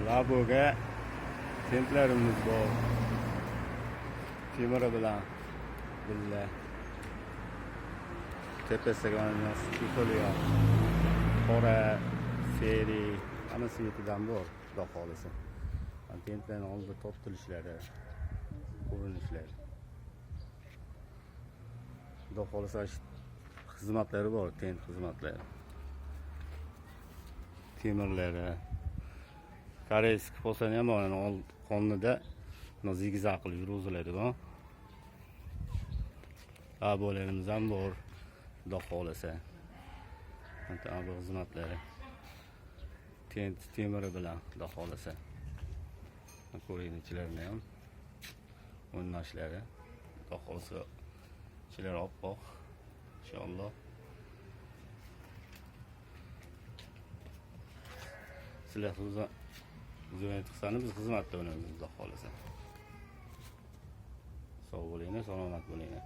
Laboga tentlarimiz bor. Temiri bilan billa. Tepasiga mana sutulya, qora, seri, ana svetidan bor, xudo xolisa. Tentlarning oldida toptilishlari, ko'rinishlari. Xudo xolisa xizmatlari bor, tent xizmatlari. Temirlari. Koreysk bo'lsa ham qonida zigzag qilib yurgiziladigan. Abolarimiz ham bor, xudo xolisa. Abo xizmatlari. Tent temiri bilan, xudo xolisa. Ko'ring ichilarini ham. O'rnashlari, xudo xolisa. Ichilari oppoq, inshaalloh. Sizlar xizmat qilsangiz biz xizmatda bo'lamiz, xudo xolisa. Sog' bo'linglar, salomat bo'linglar.